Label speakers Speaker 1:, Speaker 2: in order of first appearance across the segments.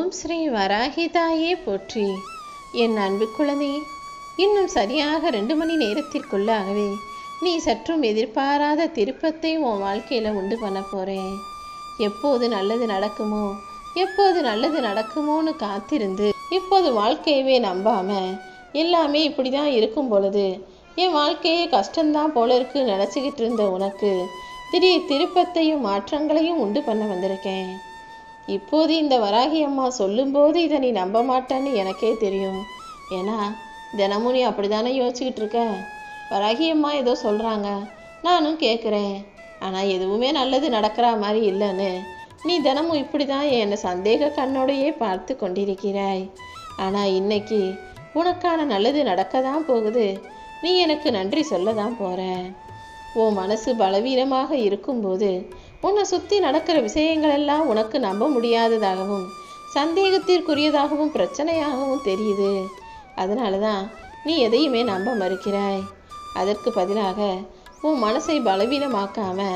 Speaker 1: ஓம் ஸ்ரீ வராகி தாயே போற்றி. என் அன்பு குழந்தை, இன்னும் சரியாக 2 மணி நேரத்திற்குள்ளாகவே நீ சற்றும் எதிர்பாராத திருப்பத்தை உன் வாழ்க்கையில் உண்டு பண்ண போகிறேன். எப்போது நல்லது நடக்குமோ எப்போது நல்லது நடக்குமோன்னு காத்திருந்து இப்போது வாழ்க்கையவே நம்பாம எல்லாமே இப்படி தான் இருக்கும் பொழுது என் வாழ்க்கையே கஷ்டம்தான் போல இருக்கு நினச்சிக்கிட்டு இருந்த உனக்கு திடீர் திருப்பத்தையும் மாற்றங்களையும் உண்டு பண்ண வந்திருக்கேன். இப்போது இந்த வராகி அம்மா சொல்லும்போது இதை நீ நம்ப மாட்டேன்னு எனக்கே தெரியும். ஏன்னா தினமும் நீ அப்படி தானே யோசிச்சுக்கிட்டு இருக்க. வராகி அம்மா ஏதோ சொல்கிறாங்க, நானும் கேட்குறேன், ஆனால் எதுவுமே நல்லது நடக்கிற மாதிரி இல்லைன்னு நீ தினமும் இப்படி தான் என்னை சந்தேக கண்ணோடையே பார்த்து கொண்டிருக்கிறாய். ஆனால் இன்னைக்கு உனக்கான நல்லது நடக்க தான் போகுது. நீ எனக்கு நன்றி சொல்ல தான் போகிற. உன் மனசு பலவீனமாக இருக்கும்போது உன்னை சுற்றி நடக்கிற விஷயங்கள் எல்லாம் உனக்கு நம்ப முடியாததாகவும் சந்தேகத்திற்குரியதாகவும் பிரச்சனையாகவும் தெரியுது. அதனால தான் நீ எதையுமே நம்ப மறுக்கிறாய். அதற்கு பதிலாக உன் மனசை பலவீனமாக்காம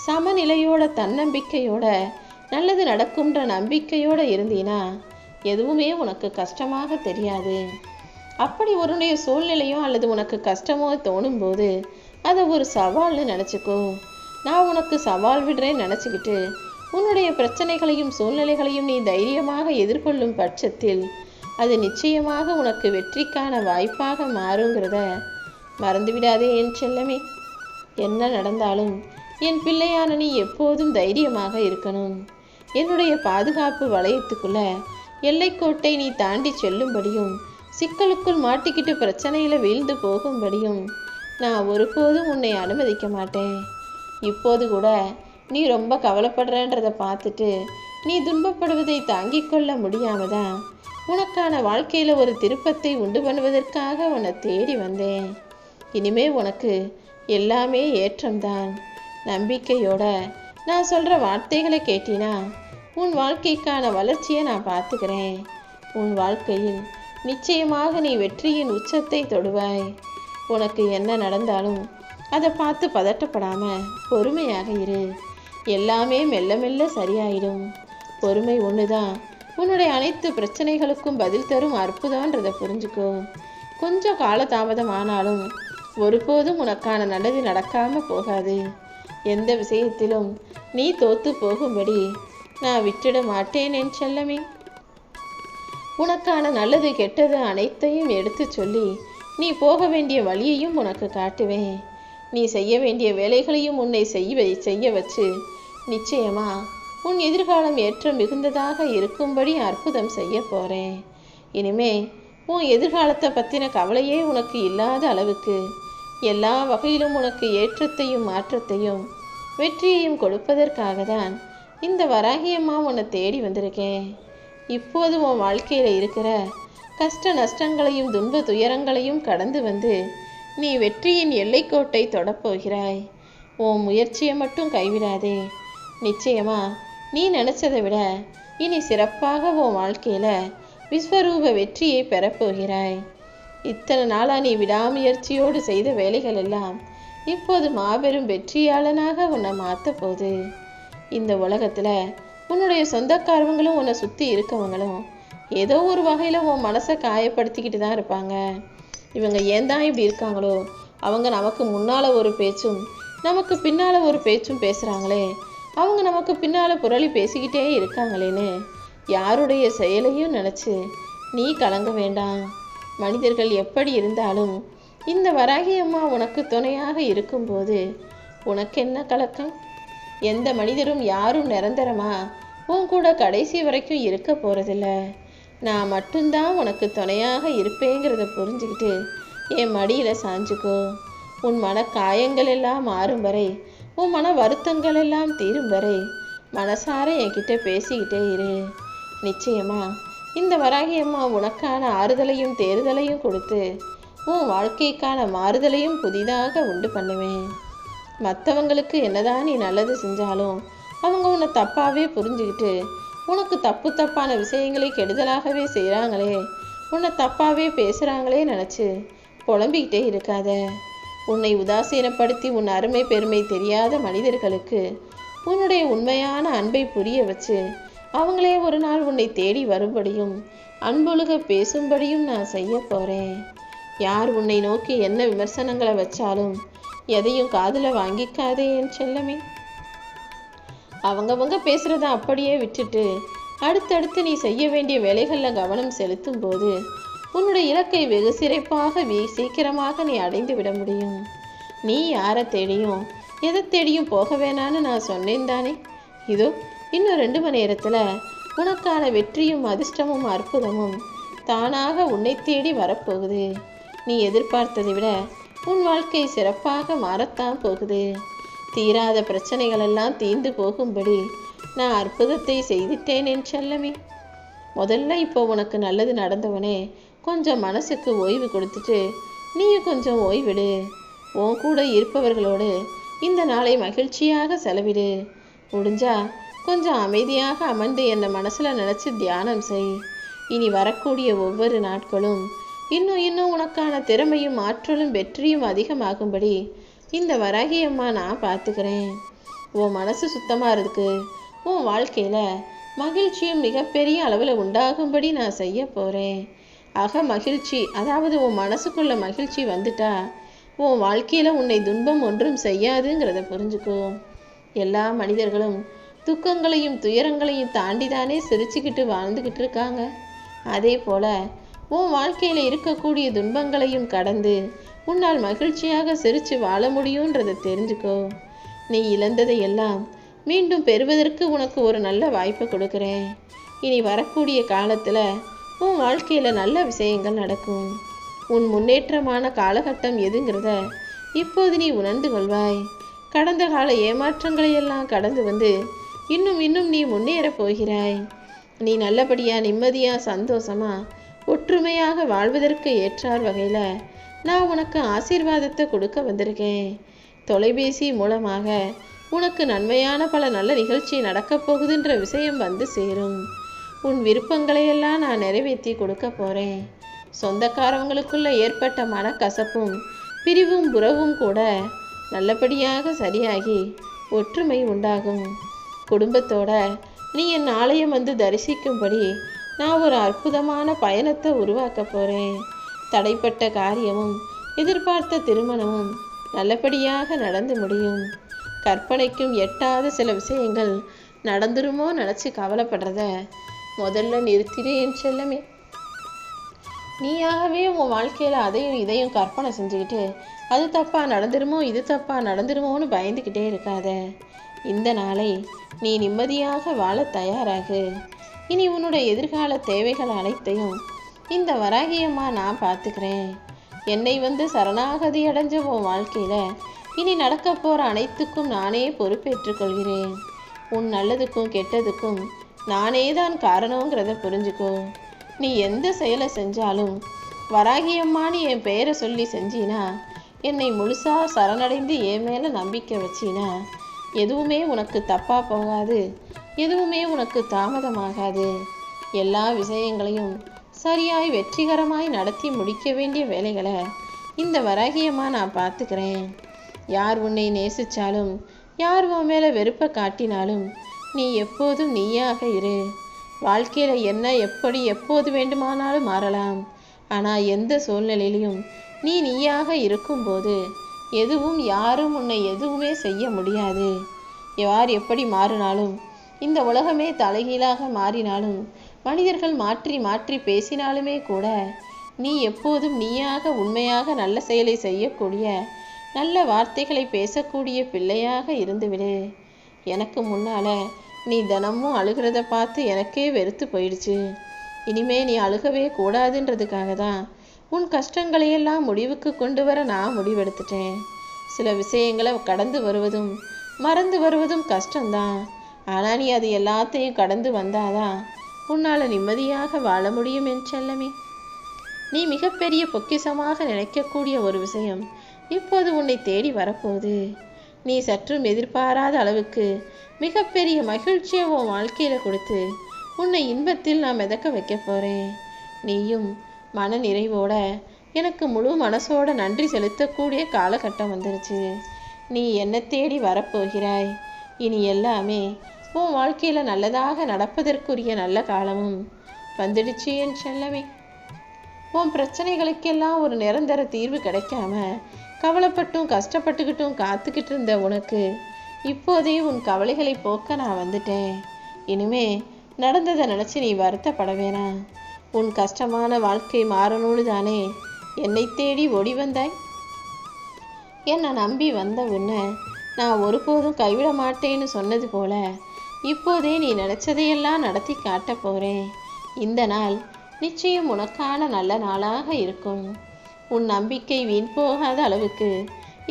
Speaker 1: சமநிலையோட தன்னம்பிக்கையோட நல்லது நடக்கும்ன்ற நம்பிக்கையோடு இருந்தீனா எதுவுமே உனக்கு கஷ்டமாக தெரியாது. அப்படி உன்னுடைய சூழ்நிலையோ அல்லது உனக்கு கஷ்டமோ தோணும்போது அதை ஒரு சவால்னு நினச்சிக்கோ. நான் உனக்கு சவால் விடுறேன்னு நினச்சிக்கிட்டு உன்னுடைய பிரச்சனைகளையும் சூழ்நிலைகளையும் நீ தைரியமாக எதிர்கொள்ளும் பட்சத்தில் அது நிச்சயமாக உனக்கு வெற்றிக்கான வாய்ப்பாக மாறுங்கிறத மறந்துவிடாதே என் செல்லமே. என்ன நடந்தாலும் என் பிள்ளையான நீ எப்போதும் தைரியமாக இருக்கணும். என்னுடைய பாதுகாப்பு வளையத்துக்குள்ள எல்லைக்கோட்டை நீ தாண்டி செல்லும்படியும் சிக்கலுக்குள் மாட்டிக்கிட்டு பிரச்சனையில் வீழ்ந்து போகும்படியும் நான் ஒருபோதும் உன்னை அனுமதிக்க மாட்டேன். இப்போது கூட நீ ரொம்ப கவலைப்படுறன்றதை பார்த்துட்டு நீ துன்பப்படுவதை தாங்கிக் கொள்ள முடியாம தான் உனக்கான வாழ்க்கையில் ஒரு திருப்பத்தை உண்டு பண்ணுவதற்காக உன்னை தேடி வந்தேன். இனிமே உனக்கு எல்லாமே ஏற்றம்தான். நம்பிக்கையோட நான் சொல்கிற வார்த்தைகளை கேட்டினா உன் வாழ்க்கைக்கான வளர்ச்சியை நான் பார்த்துக்கிறேன். உன் வாழ்க்கையில் நிச்சயமாக நீ வெற்றியின் உச்சத்தை தொடுவாய். உனக்கு என்ன நடந்தாலும் அதை பார்த்து பதட்டப்படாமல் பொறுமையாக இரு. எல்லாமே மெல்ல மெல்ல சரியாயிடும். பொறுமை ஒன்று தான் உன்னுடைய அனைத்து பிரச்சனைகளுக்கும் பதில் தரும் அற்புதன்றதை புரிஞ்சுக்கோ. கொஞ்சம் காலதாமதம் ஆனாலும் ஒருபோதும் உனக்கான நல்லது நடக்காமல் போகாது. எந்த விஷயத்திலும் நீ தோத்து போகும்படி நான் விட்டுட மாட்டேன் என் செல்லமே. உனக்கான நல்லது கெட்டது அனைத்தையும் எடுத்து சொல்லி நீ போக வேண்டிய வழியையும் உனக்கு காட்டுவேன். நீ செய்ய வேண்டிய வேலைகளையும் உன்னை செய்ய வச்சு நிச்சயமா உன் எதிர்காலம் ஏற்றம் மிகுந்ததாக இருக்கும்படி அற்புதம் செய்ய போகிறேன். இனிமே உன் எதிர்காலத்தை பற்றின கவலையே உனக்கு இல்லாத அளவுக்கு எல்லா வகையிலும் உனக்கு ஏற்றத்தையும் மாற்றத்தையும் வெற்றியையும் கொடுப்பதற்காக தான் இந்த வராகியம்மா உன்னை தேடி வந்திருக்கேன். இப்போது உன் வாழ்க்கையில் இருக்கிற கஷ்ட நஷ்டங்களையும் துன்ப துயரங்களையும் கடந்து வந்து நீ வெற்றியின் எல்லைக்கோட்டை தொடப்போகிறாய். உன் முயற்சியை மட்டும் கைவிடாதே. நிச்சயமா நீ நினச்சதை விட இனி சிறப்பாக உன் வாழ்க்கையில் விஸ்வரூப வெற்றியை பெறப்போகிறாய். இத்தனை நாளாக நீ விடாமுயற்சியோடு செய்த வேலைகள் எல்லாம் இப்போது மாபெரும் வெற்றியாளனாக உன்னை மாற்ற போகுது. இந்த உலகத்தில் உன்னுடைய சொந்தக்காரவங்களும் உன்னை சுற்றி இருக்கவங்களும் ஏதோ ஒரு வகையில் உன் மனசை காயப்படுத்திக்கிட்டு தான் இருப்பாங்க. இவங்க ஏன் தான் இப்படி இருக்காங்களோ, அவங்க நமக்கு முன்னால் ஒரு பேச்சும் நமக்கு பின்னால் ஒரு பேச்சும் பேசுகிறாங்களே, அவங்க நமக்கு பின்னால் புரளி பேசிக்கிட்டே இருக்காங்களேன்னு யாருடைய செயலையும் நினச்சி நீ கலங்க வேண்டாம். மனிதர்கள் எப்படி இருந்தாலும் இந்த வராகி அம்மா உனக்கு துணையாக இருக்கும்போது உனக்கு என்ன கலக்கம்? எந்த மனிதரும் யாரும் நிரந்தரமா உன் கூட கடைசி வரைக்கும் இருக்க போகிறதில்ல. நான் மட்டும்தான் உனக்கு துணையாக இருப்பேங்கிறத புரிஞ்சுக்கிட்டு என் மடியில் சாஞ்சுக்கோ. உன் மன காயங்கள் எல்லாம் மாறும் வரை, உன் மன வருத்தங்கள் எல்லாம் தீரும் வரை மனசார என்கிட்ட பேசிக்கிட்டே இரு. நிச்சயமா இந்த வராகி அம்மா உனக்கான ஆறுதலையும் தேறுதலையும் கொடுத்து உன் வாழ்க்கைக்கான மாறுதலையும் புதிதாக உண்டு பண்ணுவேன். மற்றவங்களுக்கு என்னதான் நீ நல்லது செஞ்சாலும் அவங்க உன்னை தப்பாகவே புரிஞ்சுக்கிட்டு உனக்கு தப்பான விஷயங்களை கெடுதலாகவே செய்கிறாங்களே, உன்னை தப்பாகவே பேசுகிறாங்களே நினச்சி புலம்பிக்கிட்டே இருக்காத. உன்னை உதாசீனப்படுத்தி உன் அருமை பெருமை தெரியாத மனிதர்களுக்கு உன்னுடைய உண்மையான அன்பை புரிய வச்சு அவங்களே ஒரு நாள் உன்னை தேடி வரும்படியும் அன்பொழுக பேசும்படியும் நான் செய்ய போறேன். யார் உன்னை நோக்கி என்ன விமர்சனங்களை வச்சாலும் எதையும் காதுல வாங்கிக்காதே என் செல்லமே. அவங்கவங்க பேசுறத அப்படியே விட்டுட்டு அடுத்தடுத்து நீ செய்ய வேண்டிய வேலைகளில் கவனம் செலுத்தும் போது உன்னுடைய இலக்கை வெகு சிறப்பாக சீக்கிரமாக நீ அடைந்து விட முடியும். நீ யாரை தேடியும் எதை தேடியும் போக வேணான்னு நான் சொன்னேன் தானே. இதோ இன்னும் 2 மணி நேரத்தில் உனக்கான வெற்றியும் அதிர்ஷ்டமும் அற்புதமும் தானாக உன்னை தேடி வரப்போகுது. நீ எதிர்பார்த்ததை விட உன் வாழ்க்கை சிறப்பாக மாறத்தான் போகுது. தீராத பிரச்சனைகள் எல்லாம் தீர்ந்து போகும்படி நான் அற்புதத்தை செய்துட்டேன் என் செல்லமே. முதல்ல இப்போ உனக்கு நல்லது நடந்தவனே கொஞ்சம் மனசுக்கு ஓய்வு கொடுத்துட்டு நீயும் கொஞ்சம் ஓய்விடு. உன் கூட இருப்பவர்களோடு இந்த நாளை மகிழ்ச்சியாக செலவிடு. முடிஞ்சா கொஞ்சம் அமைதியாக அமர்ந்து என்னை மனசில் நினச்சி தியானம் செய். இனி வரக்கூடிய ஒவ்வொரு நாட்களும் இன்னும் உனக்கான திறமையும் ஆற்றலும் வெற்றியும் அதிகமாகும்படி இந்த வராகி அம்மா நான் பார்த்துக்கிறேன். உன் மனசு சுத்தமாகிறதுக்கு உன் வாழ்க்கையில் மகிழ்ச்சியும் மிகப்பெரிய அளவில் உண்டாகும்படி நான் செய்ய போகிறேன். மகிழ்ச்சி, அதாவது உன் மனசுக்குள்ள மகிழ்ச்சி வந்துட்டா உன் வாழ்க்கையில் உன்னை துன்பம் ஒன்றும் செய்யாதுங்கிறத புரிஞ்சுக்கோ. எல்லா மனிதர்களும் துக்கங்களையும் துயரங்களையும் தாண்டிதானே சிரிச்சுக்கிட்டு வாழ்ந்துக்கிட்டு இருக்காங்க. அதே போல் உன் வாழ்க்கையில் இருக்கக்கூடிய துன்பங்களையும் கடந்து உன்னால் மகிழ்ச்சியாக சிரித்து வாழ முடியுன்றதை தெரிஞ்சுக்கோ. நீ இழந்ததை எல்லாம் மீண்டும் பெறுவதற்கு உனக்கு ஒரு நல்ல வாய்ப்பை கொடுக்குறேன். இனி வரக்கூடிய காலத்தில் உன் வாழ்க்கையில் நல்ல விஷயங்கள் நடக்கும். உன் முன்னேற்றமான காலகட்டம் எதுங்கிறத இப்போது நீ உணர்ந்து கொள்வாய். கடந்த கால ஏமாற்றங்களை எல்லாம் கடந்து வந்து இன்னும் நீ முன்னேறப் போகிறாய். நீ நல்லபடியாக நிம்மதியாக சந்தோஷமாக ஒற்றுமையாக வாழ்வதற்கு ஏற்றார் வகையில் நான் உனக்கு ஆசீர்வாதத்தை கொடுக்க வந்திருக்கேன். தொலைபேசி மூலமாக உனக்கு நன்மையான பல நல்ல நிகழ்ச்சி நடக்கப் போகுதுன்ற விஷயம் வந்து சேரும். உன் விருப்பங்களையெல்லாம் நான் நிறைவேற்றி கொடுக்க போகிறேன். சொந்தக்காரவங்களுக்குள்ள ஏற்பட்ட மனக்கசப்பும் பிரிவும் புறவும் கூட நல்லபடியாக சரியாகி ஒற்றுமை உண்டாகும். குடும்பத்தோட நீ என் ஆலயம் வந்து தரிசிக்கும்படி நான் ஒரு அற்புதமான பயணத்தை உருவாக்க போகிறேன். தடைப்பட்ட காரியமும் எதிர்பார்த்த திருமணமும் நல்லபடியாக நடந்து முடியும். கற்பனைக்கும் எட்டாத சில விஷயங்கள் நடந்துருமோ நினச்சி கவலைப்படுறத முதல்ல நிறுத்தினேன் செல்லமே. நீயாகவே உன் வாழ்க்கையில் அதையும் இதையும் கற்பனை செஞ்சுக்கிட்டு அது தப்பாக நடந்துருமோ இது தப்பாக நடந்துருமோன்னு பயந்துக்கிட்டே இருக்காத. இந்த நாளை நீ நிம்மதியாக வாழ தயாராகு. இனி உன்னுடைய எதிர்கால தேவைகள் அனைத்தையும் இந்த வராகியம்மா நான் பார்த்துக்கிறேன். என்னை வந்து சரணாகதி அடைஞ்ச உன் வாழ்க்கையில் இனி நடக்க போகிற அனைத்துக்கும் நானே பொறுப்பேற்றுக் கொள்கிறேன். உன் நல்லதுக்கும் கெட்டதுக்கும் நானே தான் காரணங்கிறத புரிஞ்சுக்கோ. நீ எந்த செயலை செஞ்சாலும் வராகியம்மான்னு என் பெயரை சொல்லி செஞ்சினா, என்னை முழுசாக சரணடைந்து என் மேலே நம்பிக்கை வச்சினா எதுவுமே உனக்கு தப்பாக போகாது, எதுவுமே உனக்கு தாமதமாகாது. எல்லா விஷயங்களையும் சரியாய் வெற்றிகரமாய் நடத்தி முடிக்க வேண்டிய வேலைகளை இந்த வராகியம்மா நான் பார்த்துக்கிறேன். யார் உன்னை நேசித்தாலும் யார் உன் மேலே வெறுப்பை காட்டினாலும் நீ எப்போதும் நீயாக இரு. வாழ்க்கையில் என்ன எப்படி எப்போது வேண்டுமானாலும் மாறலாம். ஆனால் எந்த சூழ்நிலையிலையும் நீ நீயாக இருக்கும்போது எதுவும் யாரும் உன்னை எதுவுமே செய்ய முடியாது. யார் எப்படி மாறினாலும், இந்த உலகமே தலைகீழாக மாறினாலும், மனிதர்கள் மாற்றி மாற்றி பேசினாலுமே கூட நீ எப்போதும் நீயாக உண்மையாக நல்ல செயலை செய்யக்கூடிய நல்ல வார்த்தைகளை பேசக்கூடிய பிள்ளையாக இருந்துவிடு. எனக்கு முன்னால் நீ தினமும் அழுகிறத பார்த்து எனக்கே வெறுத்து போயிடுச்சு. இனிமே நீ அழுகவே கூடாதுன்றதுக்காக தான் உன் கஷ்டங்களையெல்லாம் முடிவுக்கு கொண்டு வர நான் முடிவெடுத்துட்டேன். சில விஷயங்களை கடந்து வருவதும் மறந்து வருவதும் கஷ்டம்தான். ஆனால் நீ அது எல்லாத்தையும் கடந்து வந்தாதான் உன்னால் நிம்மதியாக வாழ முடியும் என் செல்லமே. நீ மிகப்பெரிய பொக்கிஷமாக நினைக்கக்கூடிய ஒரு விஷயம் இப்போது உன்னை தேடி வரப்போகுது. நீ சற்றும் எதிர்பாராத அளவுக்கு மிகப்பெரிய மகிழ்ச்சியை உன் வாழ்க்கையில் கொடுத்து உன்னை இன்பத்தில் நான் மிதக்க வைக்க போகிறேன். நீயும் மன நிறைவோட எனக்கு முழு மனசோட நன்றி செலுத்தக்கூடிய காலகட்டம் வந்துருச்சு. நீ என்னை தேடி வரப்போகிறாய். இனி எல்லாமே உன் வாழ்க்கையில் நல்லதாக நடப்பதற்குரிய நல்ல காலமும் வந்துடுச்சு என் செல்லமே. உன் பிரச்சனைகளுக்கெல்லாம் ஒரு நிரந்தர தீர்வு கிடைக்காம கவலைப்பட்டும் கஷ்டப்பட்டுக்கிட்டும் காத்துக்கிட்டு இருந்த உனக்கு இப்போதே உன் கவலைகளை போக்க நான் வந்துட்டேன். இனிமே நடந்ததை நினச்சி நீ வருத்தப்பட வேணாம். உன் கஷ்டமான வாழ்க்கை மாறணும்னு தானே என்னை தேடி ஓடி வந்தாய். என்னை நம்பி வந்த உன்னை நான் ஒருபோதும் கைவிட மாட்டேன்னு சொன்னது போல இப்போதே நீ நினச்சதையெல்லாம் நடத்தி காட்ட போகிறேன். இந்த நாள் நிச்சயம் உனக்கான நல்ல நாளாக இருக்கும். உன் நம்பிக்கை வீண் போகாத அளவுக்கு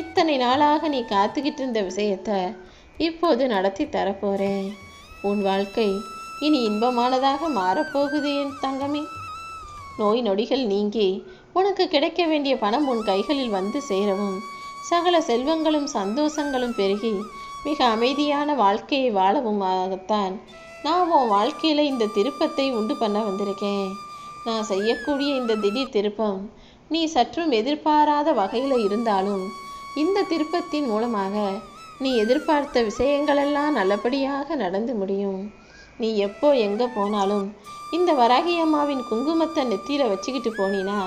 Speaker 1: இத்தனை நாளாக நீ காத்துக்கிட்டு இருந்த விஷயத்த இப்போது நடத்தி தரப்போகிறேன். உன் வாழ்க்கை இனி இன்பமானதாக மாறப்போகுது என் தங்கமே. நோய் நொடிகள் நீங்கி உனக்கு கிடைக்க வேண்டிய பணம் உன் கைகளில் வந்து சேரவும் சகல செல்வங்களும் சந்தோஷங்களும் பெருகி மிக அமைதியான வாழ்க்கையை வாழவுமாகத்தான் நான் உன் வாழ்க்கையில் இந்த திருப்பத்தை உண்டு பண்ண வந்திருக்கேன். நான் செய்யக்கூடிய இந்த திடீர் திருப்பம் நீ சற்றும் எதிர்பாராத வகையில் இருந்தாலும் இந்த திருப்பத்தின் மூலமாக நீ எதிர்பார்த்த விஷயங்களெல்லாம் நல்லபடியாக நடந்து முடியும். நீ எப்போ எங்கே போனாலும் இந்த வராகி அம்மாவின் குங்குமத்தை நெத்தியில் வச்சுக்கிட்டு போனினா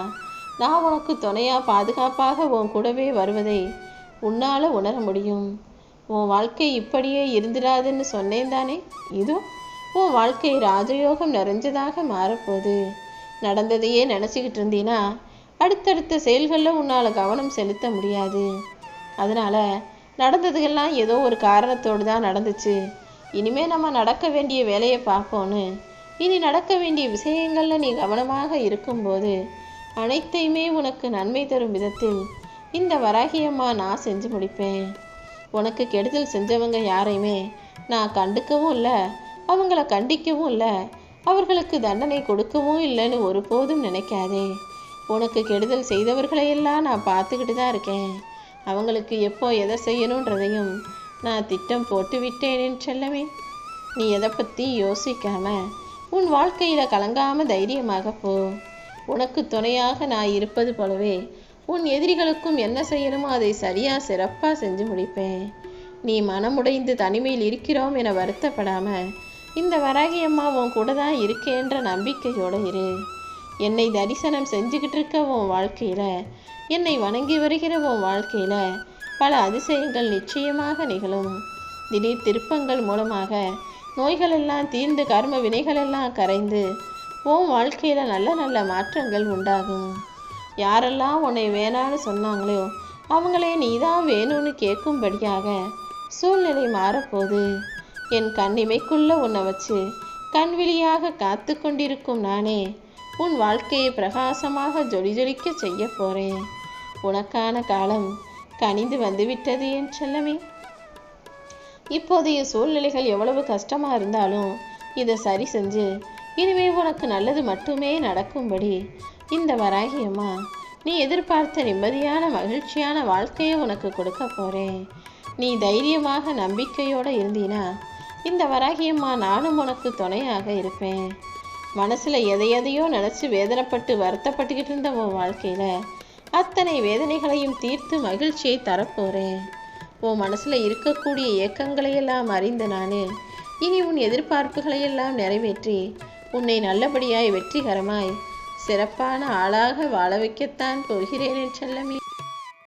Speaker 1: நான் உனக்கு துணையாக பாதுகாப்பாக உன் கூடவே வருவதை உன்னால் உணர முடியும். உன் வாழ்க்கை இப்படியே இருந்துடாதுன்னு சொன்னேன் தானே. இதோ உன் வாழ்க்கை ராஜயோகம் நிறைஞ்சதாக மாறப்போகுது. நடந்ததையே நினச்சிக்கிட்டு இருந்தீன்னா அடுத்தடுத்த செயல்களில் உன்னால் கவனம் செலுத்த முடியாது. அதனால் நடந்ததுக்கெல்லாம் ஏதோ ஒரு காரணத்தோடு தான் நடந்துச்சு, இனிமேல் நம்ம நடக்க வேண்டிய வேலையை பார்ப்போன்னு இனி நடக்க வேண்டிய விஷயங்களில் நீ கவனமாக இருக்கும்போது அனைத்தையுமே உனக்கு நன்மை தரும் விதத்தில் இந்த வராகியம்மா நான் செஞ்சு முடிப்பேன். உனக்கு கெடுதல் செஞ்சவங்க யாரையுமே நான் கண்டுக்கவும் இல்லை, அவங்கள கண்டிக்கவும் இல்லை, அவர்களுக்கு தண்டனை கொடுக்கவும் இல்லைன்னு ஒருபோதும் நினைக்காதே. உனக்கு கெடுதல் செய்தவர்களையெல்லாம் நான் பார்த்துக்கிட்டு தான் இருக்கேன். அவங்களுக்கு எப்போ எதை செய்யணுன்றதையும் நான் திட்டம் போட்டு விட்டேனேன்னு செல்லமே. நீ எதை பற்றி யோசிக்காம உன் வாழ்க்கையில் கலங்காமல் தைரியமாக போ. உனக்கு துணையாக நான் இருப்பது போலவே உன் எதிரிகளுக்கும் என்ன செய்யணுமோ அதை சரியாக சிறப்பாக செஞ்சு முடிப்பேன். நீ மனமுடைந்து தனிமையில் இருக்கிறோம் என வருத்தப்படாமல் இந்த வராகி அம்மா உன் கூட தான் இருக்கேன்ற நம்பிக்கையோடு இரு. என்னை தரிசனம் செஞ்சுக்கிட்டு இருக்க உன் வாழ்க்கையில், என்னை வணங்கி வருகிற உன் வாழ்க்கையில் பல அதிசயங்கள் நிச்சயமாக நிகழும். திடீர் திருப்பங்கள் மூலமாக நோய்களெல்லாம் தீர்ந்து கர்ம வினைகளெல்லாம் கரைந்து உன் வாழ்க்கையில் நல்ல நல்ல மாற்றங்கள் உண்டாகும். யாரெல்லாம் உன்னை வேணான்னு சொன்னாங்களோ அவங்களே நீ தான் வேணும்னு கேட்கும்படியாக சூழ்நிலை மாறப்போகுது. என் கண்ணிமைக்குள்ள உன்னை வச்சு கண்விழியாக காத்து கொண்டிருக்கும் நானே உன் வாழ்க்கையை பிரகாசமாக ஜொலி ஜொலிக்க செய்ய போகிறேன். உனக்கான காலம் கனிந்து வந்துவிட்டது என் செல்லமே. இப்போதைய சூழ்நிலைகள் எவ்வளவு கஷ்டமாக இருந்தாலும் இதை சரி செஞ்சு இனிமே உனக்கு நல்லது மட்டுமே நடக்கும்படி இந்த வராகி அம்மா நீ எதிர்பார்த்த நிம்மதியான மகிழ்ச்சியான வாழ்க்கையை உனக்கு கொடுக்க போகிறேன். நீ தைரியமாக நம்பிக்கையோடு இருந்தீனா இந்த வராகி அம்மா நானும் உனக்கு துணையாக இருப்பேன். மனசில் எதையோ நினச்சி வேதனைப்பட்டு வருத்தப்பட்டுக்கிட்டு இருந்த உன் வாழ்க்கையில் அத்தனை வேதனைகளையும் தீர்த்து மகிழ்ச்சியை தரப்போகிறேன். உன் மனசில் இருக்கக்கூடிய ஏக்கங்களையெல்லாம் அறிந்த நான் இனி உன் எதிர்பார்ப்புகளையெல்லாம் நிறைவேற்றி உன்னை நல்லபடியாய் வெற்றிகரமாய் சிறப்பான ஆளாக வாழ வைக்கத்தான் போகிறேன் என் செல்லமே.